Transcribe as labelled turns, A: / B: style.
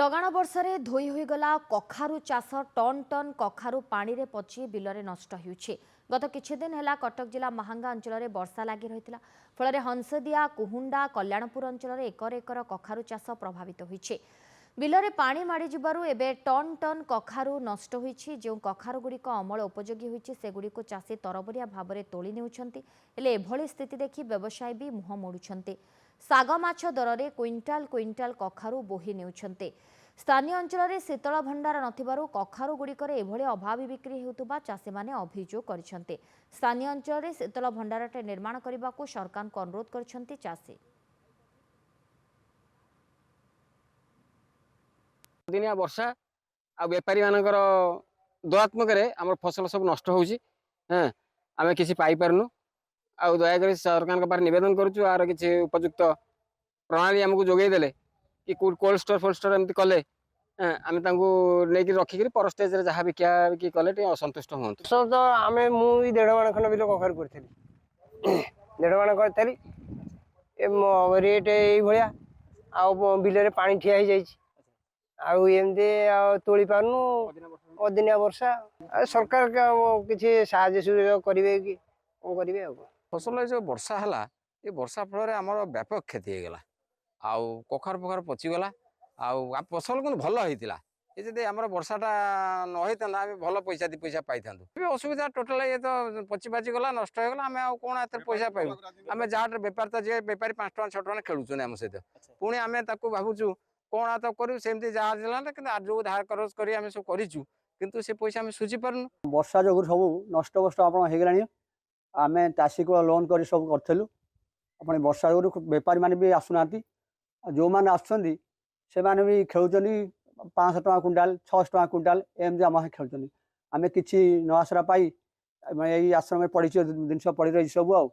A: लगाण वर्षे धोई होईगला कखारु चाष टन टन कखारु पानी रे पची बिलरे नष्ट होउछि। गत किछि दिन हेला कटक जिला महांगा अंचल में वर्षा लगी रही फल हंसदिया कुहुंडा कल्याणपुर अंचल में एकर एकर कखारु चाष प्रभावित होइछि। बिलरे पानी माड़ी जिबारु एबे टन टन कखारु नष्ट होइछि। जो कखारु गुड़िक अमल उपयोगी होइछि सेगुड़िक चाषी तरबरिया भाव में तोली नेउछन्ति। हेले एभली स्थिति देखि व्यवसायी भी मुह मोड़ुछन्ति। साग माछ दर में क्विंटाल क्विंटाल कखारु बोही नेउछन्ति। स्थानीय अंचल में शीतल भंडार नथिबारु कखारु गुड़िकर एभली अभावी बिक्री हेउतबा चाषी माने अभियोग करिसेंति। स्थानीय अंचल में शीतल भंडारटे निर्माण करने को सरकार को अनुरोध करिसेंति चाषी।
B: दिनिया वर्षा आ बेपारी मानकर दयात्मक आम फसल सब नष्ट होउछि। हाँ आम किसी पाई पारनु आ दयाकर सरकार के पार निवेदन करूछु आर किसी उपयुक्त प्रणाली आमको जोगई देले कि कोल्ड स्टोर फोल्ड स्टोर एमती कले आम नहीं रखिक पर स्टेज जहाँ बिका बिकी कले असंतुष्ट हूँ।
C: तो आम मुझे 1.5 माण खंड बिल कखारू करी 1.5 माण करी रेट ये बिल पानी ठिया हो जाए आमती तोली पारनु अदिनिया वर्षा सरकार किसी साहाय्य सुविधा करेंगे कि करेंगे
D: फसल जो वर्षा है ये वर्षा फल आमर व्यापक क्षति होगला आउ कखार फखार पचिगला आ फसल को भल होता ये जब आम वर्षाटा न होता आम भल पैसा 2 पैसा पाई था असुविधा टोटाल ये तो पचि पाचि गला नष्ट होगला आम कौन एत पैसा पाइबू आम जहाँ बेपार तो जे बेपारी 5 टका 6 टका खेलुन आम सहित पुणी आम भावुँ कौन तो करूँ सेमती जहाँ कि जो धार खरच कर सब करूँ किंतु से पैसा आम सुझी पार्नु।
E: वर्षा जो सब नष्ट बस्ट आपगला आम चाषी को लोन कर सब करूँ अपने वर्षा जो बेपारी मैंने भी आसुना जो मैंने आसुँच से भी खेलुं 500 टका क्विंटाल 600 टका क्विंटाल एमती आम खेलुं आम कि न आसरा पाई यही आश्रम पड़ी जिन पड़ रही सब आ